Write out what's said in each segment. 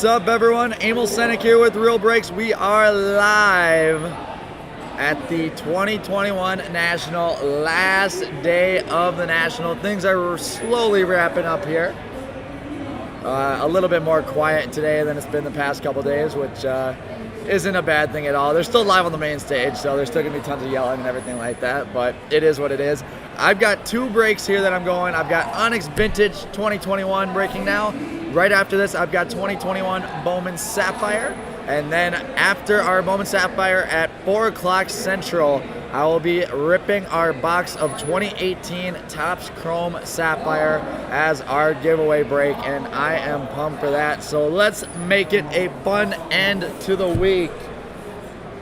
What's up, everyone? Emil Senek here with Real Breaks. We are live at the 2021 National, last day of the National. Things are slowly wrapping up here. A little bit more quiet today than it's been the past couple days, which isn't a bad thing at all. They're still live on the main stage, so there's still going to be tons of yelling and everything like that, but it is what it is. I've got two breaks here that I'm going. I've got Onyx Vintage 2021 breaking now. Right after this, I've got 2021 Bowman Sapphire. And then after our Bowman Sapphire at 4 o'clock Central, I will be ripping our box of 2018 Topps Chrome Sapphire as our giveaway break, and I am pumped for that. So let's make it a fun end to the week.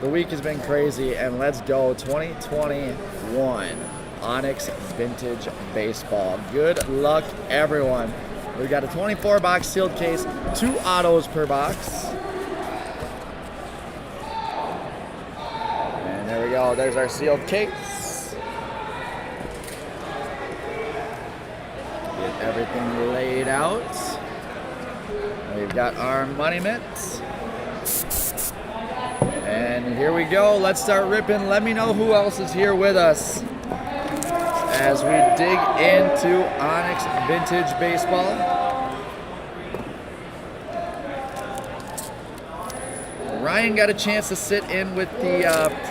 The week has been crazy, and let's go 2021 Onyx Vintage Baseball. Good luck, everyone. We've got a 24-box sealed case, 2 autos per box. And there we go. There's our sealed case. Get everything laid out. We've got our money mitts. And here we go. Let's start ripping. Let me know who else is here with us as we dig into Onyx Vintage Baseball. Ryan got a chance to sit in with the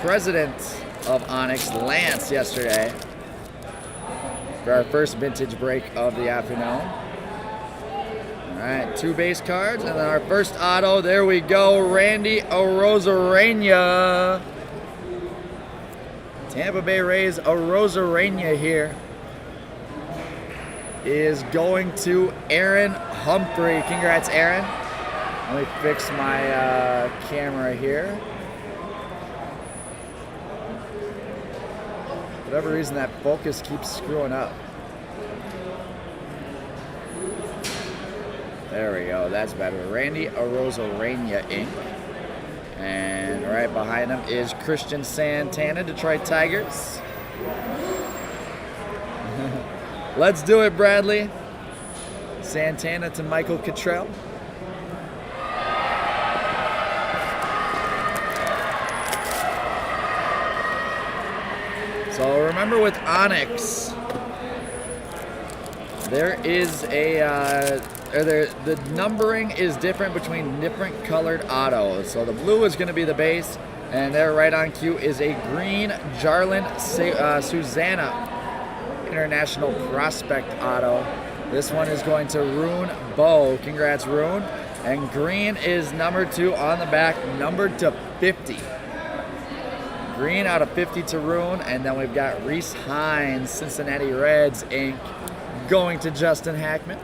president of Onyx, Lance, yesterday for our first vintage break of the afternoon. All right, 2 base cards, and then our first auto, there we go, Randy Arozarena. Tampa Bay Rays Arozarena here is going to Aaron Humphrey. Congrats, Aaron. Let me fix my camera here. For whatever reason, that focus keeps screwing up. There we go, that's better. Randy Arozarena Inc. And right behind him is Christian Santana, Detroit Tigers. Let's do it, Bradley. Santana to Michael Cottrell. So remember, with Onyx, there is the numbering is different between different colored autos. So the blue is going to be the base, and there right on cue is a green Jarlin Susanna International Prospect auto. This one is going to Rune Bow. Congrats, Rune. And green is number 2 on the back, numbered to 50. Green out of 50 to Rune, and then we've got Reese Hines, Cincinnati Reds Inc., going to Justin Hackman.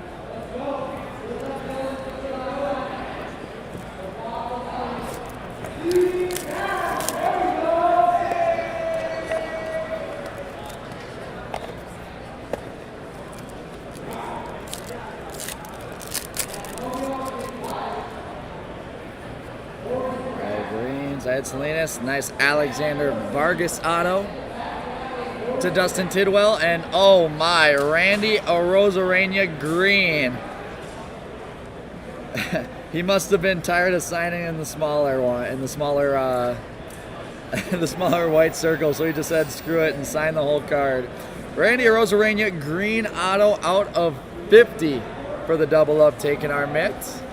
Ed Salinas, nice Alexander Vargas auto to Dustin Tidwell, and oh my, Randy Arozarena green. He must have been tired of signing in the smaller one, in the smaller the smaller white circle, so he just said screw it and sign the whole card. Randy Arozarena green auto out of 50 for the double up, taking our mitts.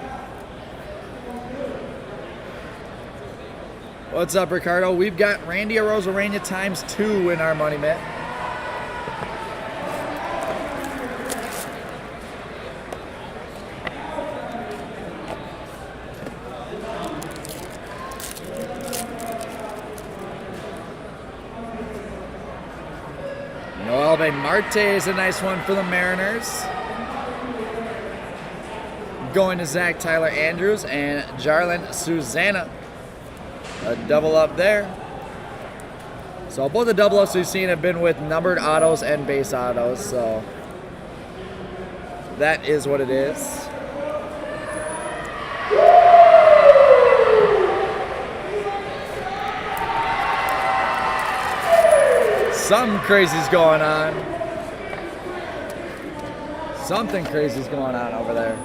What's up, Ricardo? We've got Randy Arozarena ×2 in our money mitt. Noel Marte is a nice one for the Mariners. Going to Zach Tyler Andrews and Jarlin Susanna. A double up there. So both the double ups we've seen have been with numbered autos and base autos, so that is what it is. Something crazy's going on. Something crazy's going on over there.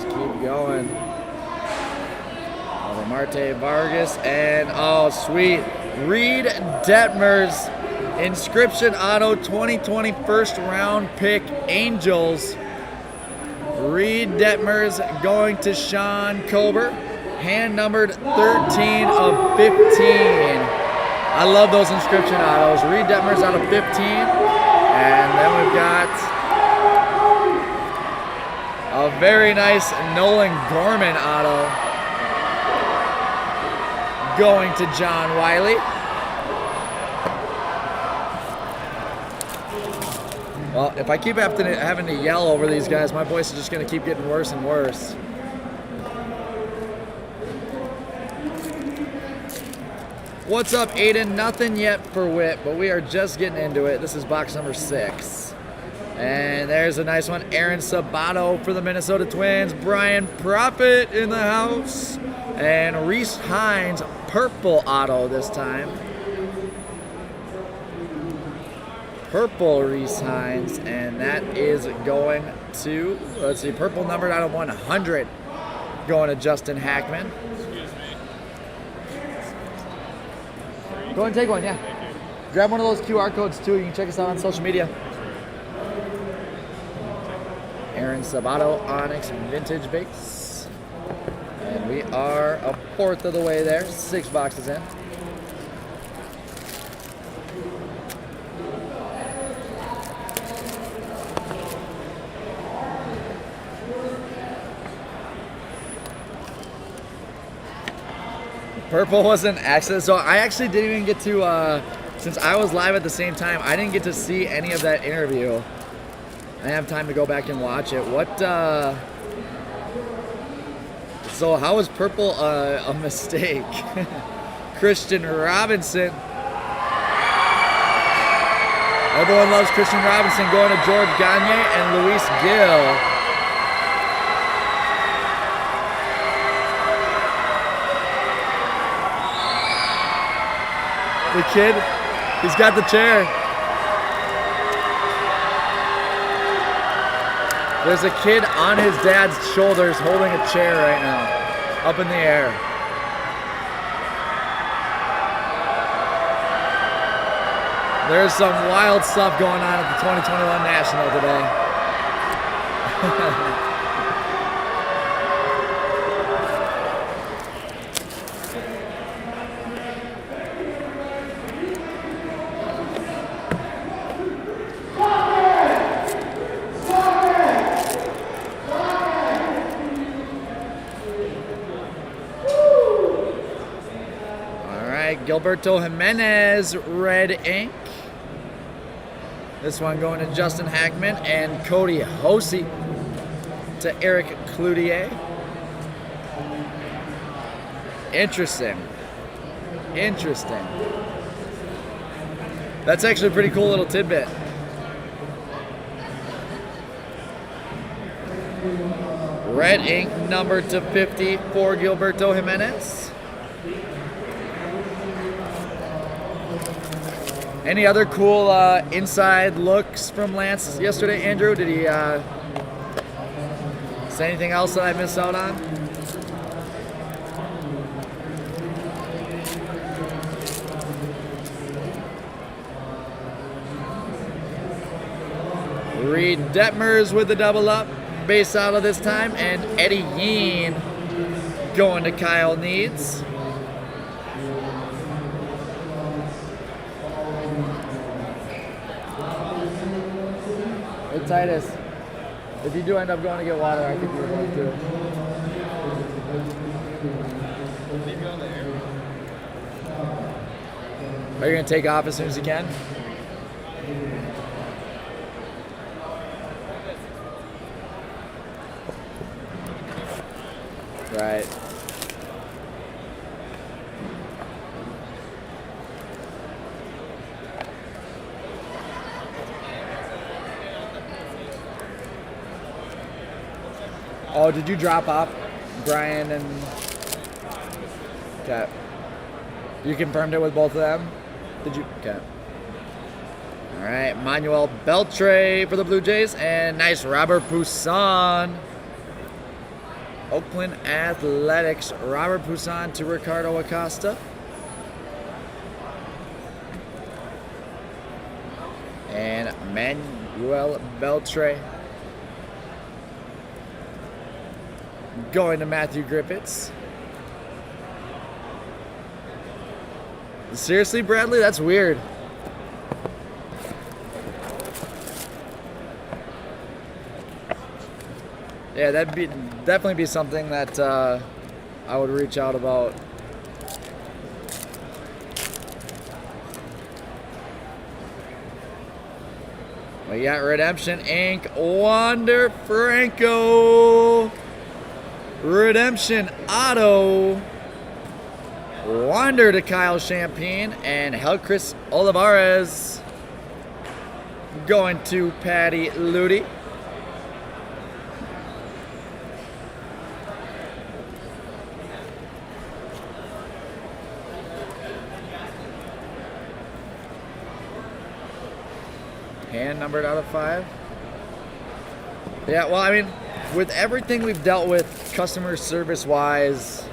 keep going. Over Marte Vargas, and oh, sweet. Reed Detmers, inscription auto 2020 first round pick, Angels. Reed Detmers going to Sean Kober, hand numbered 13 of 15. I love those inscription autos. Reed Detmers out of 15. And then we've got a very nice Nolan Gorman auto going to John Wiley. Well, if I keep having to yell over these guys, my voice is just going to keep getting worse and worse. What's up, Aiden? Nothing yet for Whit, but we are just getting into it. This is box number 6. And there's a nice one. Aaron Sabato for the Minnesota Twins. Brian Prophet in the house. And Reese Hines, purple auto this time. Purple Reese Hines. And that is going to, let's see, purple numbered out of 100. Going to Justin Hackman. Go ahead and take one, yeah. Grab one of those QR codes too. You can check us out on social media. Aaron Sabato, Onyx Vintage Base. And we are a fourth of the way there. 6 boxes in. Purple was an accident. So I actually didn't even get to, since I was live at the same time, I didn't get to see any of that interview. I didn't have time to go back and watch it. So how was purple a mistake? Christian Robinson. Everyone loves Christian Robinson, going to George Gagne and Luis Gil. The kid, he's got the chair. There's a kid on his dad's shoulders holding a chair right now, up in the air. There's some wild stuff going on at the 2021 National today. Gilberto Jimenez, red ink. This one going to Justin Hackman and Cody Hosey to Eric Cloutier. Interesting. Interesting. That's actually a pretty cool little tidbit. Red ink number to 50 for Gilberto Jimenez. Any other cool inside looks from Lance yesterday, Andrew? Did he say anything else that I missed out on? Reed Detmers with the double up, base out of this time, and Eddie Yeen going to Kyle Needs. Titus, if you do end up going to get water, I think you're going to. Are you going to take off as soon as you can? Right. Oh, did you drop off Brian and... Okay. You confirmed it with both of them? Did you? Okay. All right, Manuel Beltre for the Blue Jays, and nice Robert Poussin. Oakland Athletics, Robert Poussin to Ricardo Acosta. And Manuel Beltre going to Matthew Griffiths. Seriously, Bradley? That's weird. Yeah, that'd be definitely be something that I would reach out about. We got Redemption Inc. Wander Franco. Redemption Auto. Wander to Kyle Champagne. And Helcris Olivares going to Patty Ludy. Hand numbered out of 5. Yeah, well, I mean, with everything we've dealt with customer service wise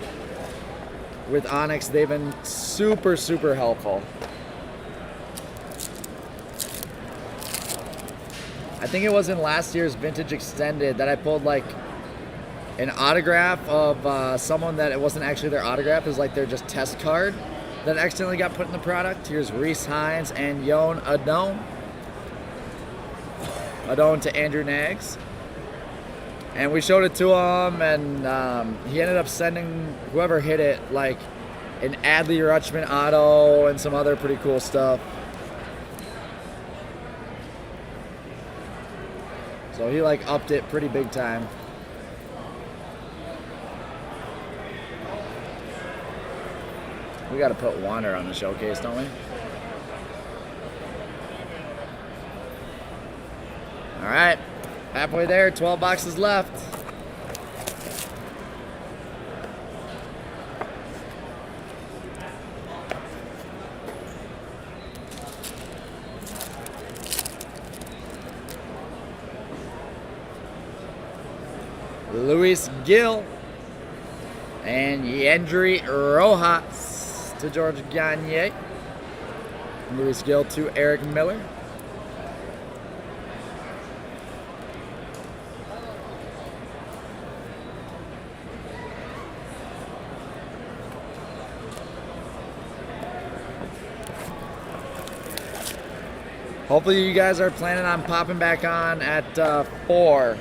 with Onyx, they've been super, super helpful. I think it was in last year's Vintage Extended that I pulled like an autograph of someone that it wasn't actually their autograph, it was like their just test card that accidentally got put in the product. Here's Reese Hines and Yon Adone. Adone to Andrew Nags. And we showed it to him, and he ended up sending whoever hit it like an Adley Rutschman auto and some other pretty cool stuff. So he like upped it pretty big time. We got to put Wander on the showcase, don't we? All right, halfway there, 12 boxes left. Luis Gil and Yendry Rojas to George Gagne. Luis Gil to Eric Miller. Hopefully you guys are planning on popping back on at 4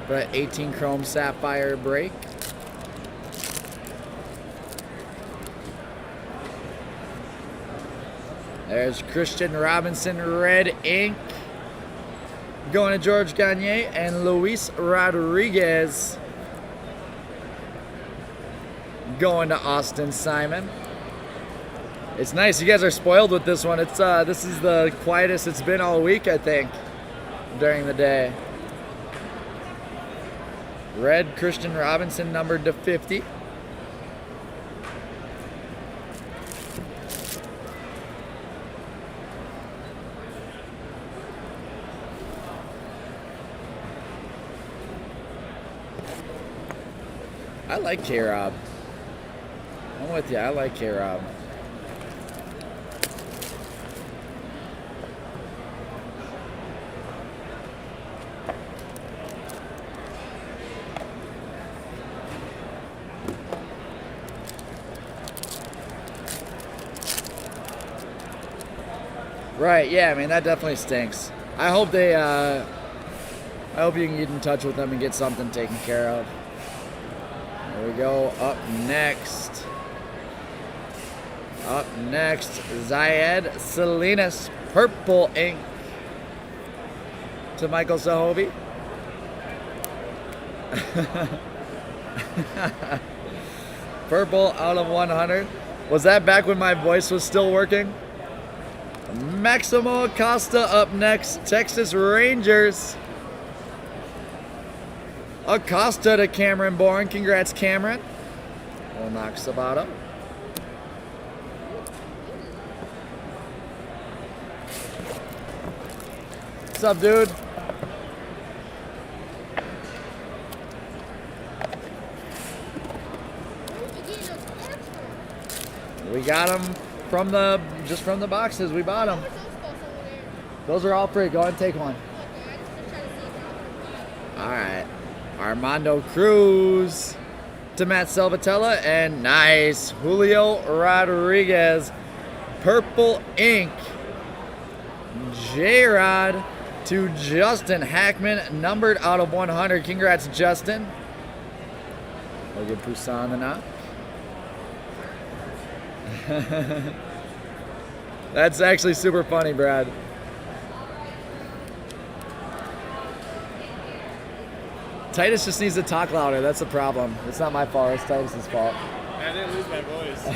for that 18 Chrome Sapphire break. There's Christian Robinson Red Ink going to George Gagne, and Luis Rodriguez going to Austin Simon. It's nice. You guys are spoiled with this one. It's this is the quietest it's been all week, I think, during the day. Red Christian Robinson numbered to 50. I like K-Rob. I'm with you. I like K-Rob. Right, yeah, I mean, that definitely stinks. I hope they, I hope you can get in touch with them and get something taken care of. There we go. Up next, Zayed Salinas, Purple Ink to Michael Sahovi. Purple out of 100. Was that back when my voice was still working? Maximo Acosta up next, Texas Rangers. Acosta to Cameron Bourne. Congrats, Cameron. We'll knock Sabato. What's up, dude? got them from just from the boxes. We bought them. Those are all free. Go ahead and take one. All right. Armando Cruz to Matt Salvatella, and nice Julio Rodriguez. Purple ink. J-Rod to Justin Hackman, numbered out of 100. Congrats, Justin. We'll give Poussin the knock. That's actually super funny, Brad. Titus just needs to talk louder. That's the problem. It's not my fault. It's Titus's fault. I didn't lose my voice.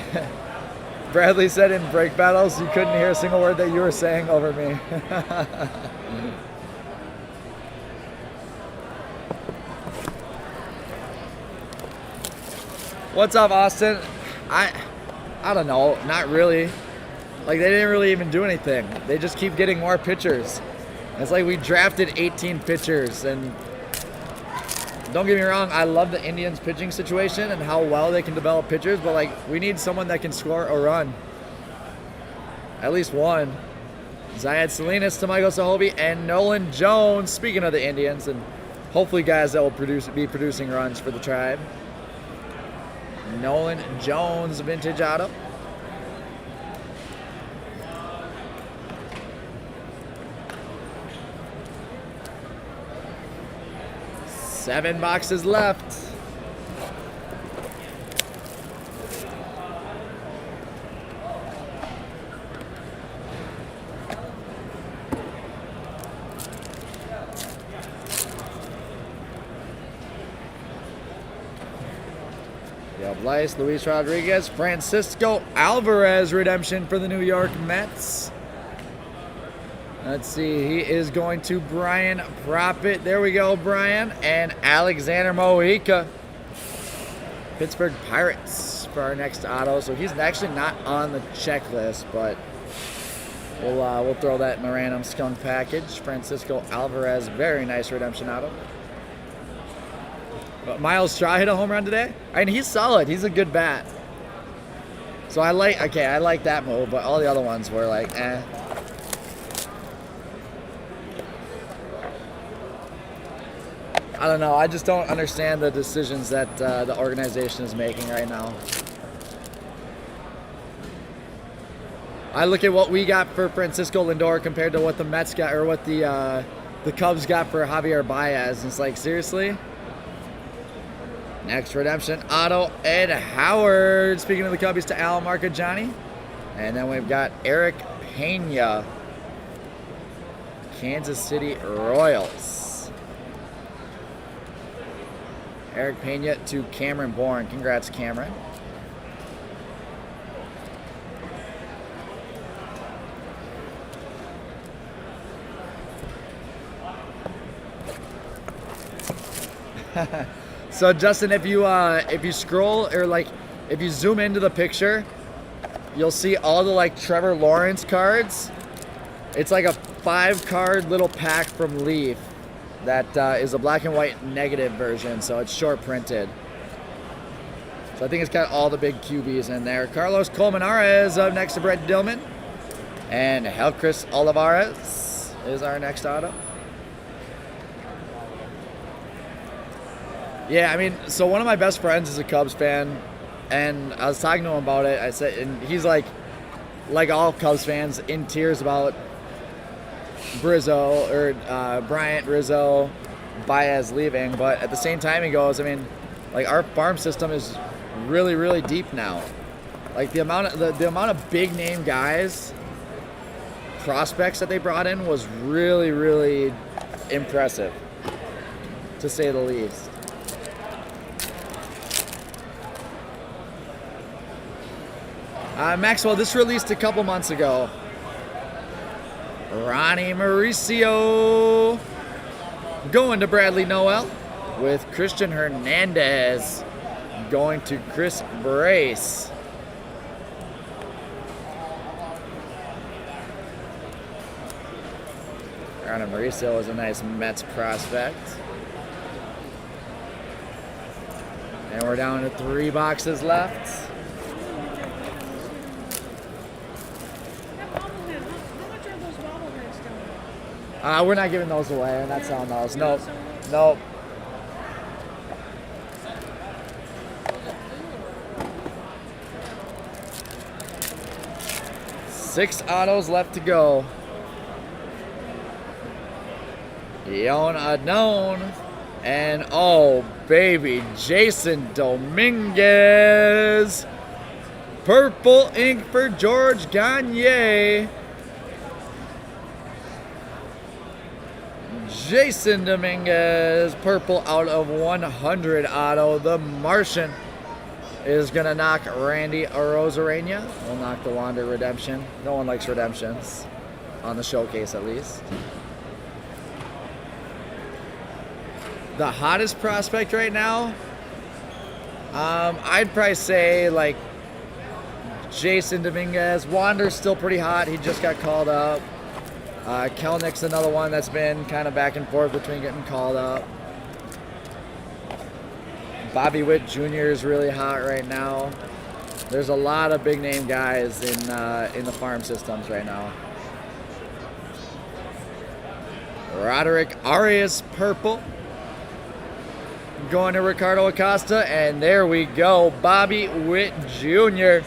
Bradley said in break battles, you couldn't hear a single word that you were saying over me. What's up, Austin? I don't know. Not really. Like, they didn't really even do anything. They just keep getting more pitchers. It's like we drafted 18 pitchers, and don't get me wrong, I love the Indians pitching situation and how well they can develop pitchers, but like, we need someone that can score a run. At least one. Zayed Salinas to Michael Sahobi and Nolan Jones, speaking of the Indians, and hopefully guys that will be producing runs for the Tribe. Nolan Jones, vintage auto. Seven boxes left. Blyce, Luis Rodriguez, Francisco Alvarez redemption for the New York Mets. Let's see, he is going to Brian Prophet. There we go, Brian. And Alexander Mojica, Pittsburgh Pirates for our next auto. So he's actually not on the checklist, but we'll throw that in the random skunk package. Francisco Alvarez, very nice redemption auto. But Miles Straw hit a home run today. I mean, he's solid. He's a good bat. So I like that move, but all the other ones were like, eh. I don't know. I just don't understand the decisions that the organization is making right now. I look at what we got for Francisco Lindor compared to what the Mets got, or what the Cubs got for Javier Baez. And it's like, seriously? Next redemption, auto, Ed Howard. Speaking of the Cubbies, to Al Marcagiani. And then we've got Eric Pena, Kansas City Royals. Eric Pena to Cameron Bourne. Congrats, Cameron. So Justin, if you scroll, or like if you zoom into the picture, you'll see all the like Trevor Lawrence cards. It's like a 5-card little pack from Leaf that is a black and white negative version, so it's short printed. So I think it's got all the big QBs in there. Carlos Colmenares up next to Brett Dillman, and Helcris Olivares is our next auto. Yeah, I mean, so one of my best friends is a Cubs fan, and I was talking to him about it. I said, and he's like all Cubs fans, in tears about Brizzo, or Bryant, Rizzo, Baez leaving. But at the same time, he goes, I mean, like, our farm system is really, really deep now. Like, the amount of big name guys, prospects that they brought in was really, really impressive, to say the least. Maxwell, this released a couple months ago. Ronnie Mauricio going to Bradley Noel, with Christian Hernandez going to Chris Brace. Ronnie Mauricio is a nice Mets prospect. And we're down to 3 boxes left. We're not giving those away. We're not selling those. Nope. Nope. Six autos left to go. Yon Adone. And oh, baby, Jason Dominguez. Purple ink for George Gagne. Jason Dominguez, purple out of 100 auto. The Martian is going to knock Randy Arozarena. Will knock the Wander Redemption. No one likes redemptions, on the showcase at least. The hottest prospect right now, I'd probably say like Jason Dominguez. Wander's still pretty hot. He just got called up. Kelnick's another one that's been kind of back and forth between getting called up. Bobby Witt Jr. is really hot right now. There's a lot of big name guys in the farm systems right now. Roderick Arias purple. Going to Ricardo Acosta, and there we go. Bobby Witt Jr.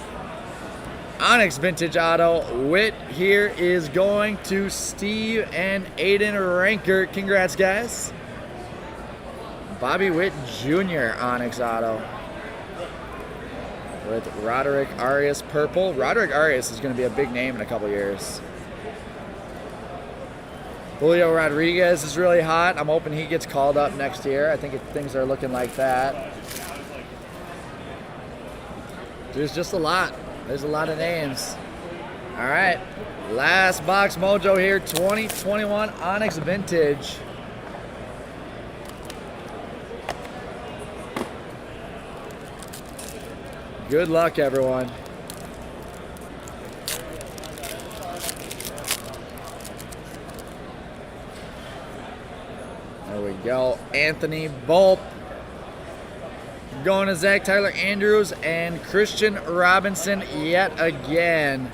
Onyx Vintage Auto. Witt here is going to Steve and Aiden Ranker. Congrats, guys. Bobby Witt Jr. Onyx Auto. With Roderick Arias purple. Roderick Arias is going to be a big name in a couple years. Julio Rodriguez is really hot. I'm hoping he gets called up next year. I think things are looking like that. There's just a lot. There's a lot of names. All right. Last box mojo here. 2021 Onyx Vintage. Good luck, everyone. There we go. Anthony Volpe. Going to Zach Tyler Andrews and Christian Robinson yet again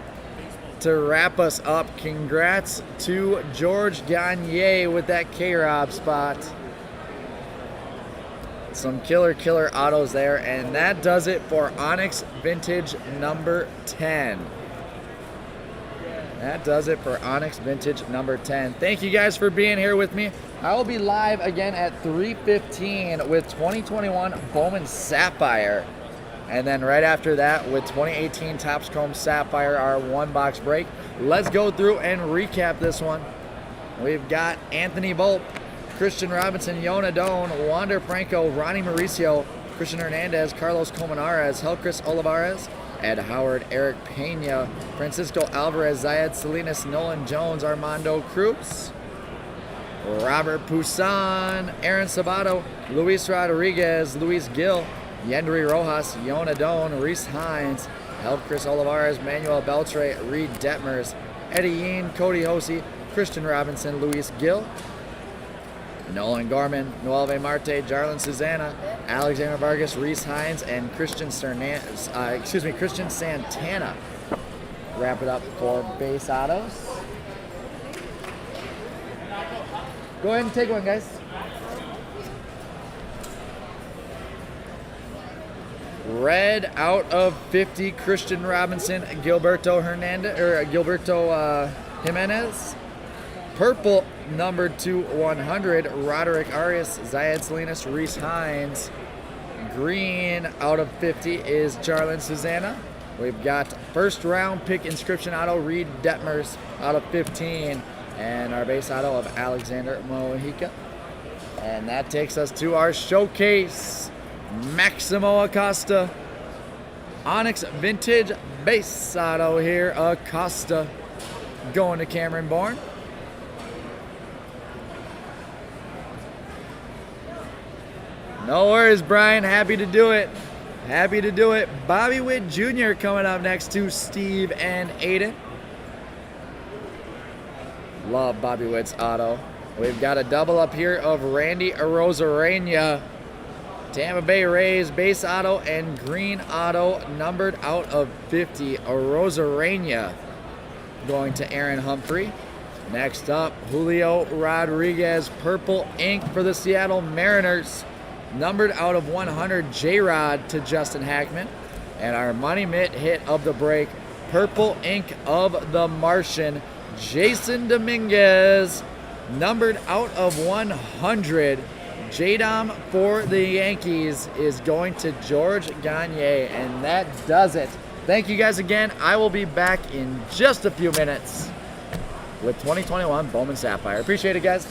to wrap us up. Congrats to George Gagne with that K-Rob spot. Some killer autos there, and that does it for Onyx Vintage number 10. That does it for Onyx Vintage number 10. Thank you guys for being here with me. I will be live again at 3:15 with 2021 Bowman Sapphire. And then right after that with 2018 Topps Chrome Sapphire, our one box break. Let's go through and recap this one. We've got Anthony Volpe, Christian Robinson, Yona Doan, Wander Franco, Ronnie Mauricio, Christian Hernandez, Carlos Colmenares, Helcris Olivares, Ed Howard, Eric Pena, Francisco Alvarez, Zayed Salinas, Nolan Jones, Armando Cruz, Robert Poussin, Aaron Sabato, Luis Rodriguez, Luis Gill, Yendry Rojas, Yona Doan, Reese Hines, Helcris Olivares, Manuel Beltre, Reed Detmers, Eddie Yeen, Cody Hosey, Christian Robinson, Luis Gill, Nolan Gorman, Noelve Marte, Jarlin Susanna, Alexander Vargas, Reese Hines, and Christian Santana. Wrap it up for base autos. Go ahead and take one, guys. Red out of 50, Christian Robinson, Gilberto Jimenez. Purple, number 2/100, Roderick Arias, Zayed Salinas, Reese Hines. Green out of 50 is Jarlin Susanna. We've got first round pick inscription auto, Reed Detmers out of 15. And our base auto of Alexander Mojica. And that takes us to our showcase. Maximo Acosta. Onyx Vintage base auto here, Acosta. Going to Cameron Bourne. No worries, Brian. Happy to do it. Happy to do it. Bobby Witt Jr. coming up next to Steve and Aiden. Love Bobby Witt's auto. We've got a double up here of Randy Arozarena. Tampa Bay Rays base auto and green auto numbered out of 50. Arozarena going to Aaron Humphrey. Next up, Julio Rodriguez, purple ink for the Seattle Mariners. Numbered out of 100, J-Rod to Justin Hackman. And our money mitt hit of the break, purple ink of the Martian, Jason Dominguez. Numbered out of 100, J-Dom for the Yankees is going to George Gagne. And that does it. Thank you guys again. I will be back in just a few minutes with 2021 Bowman Sapphire. Appreciate it, guys.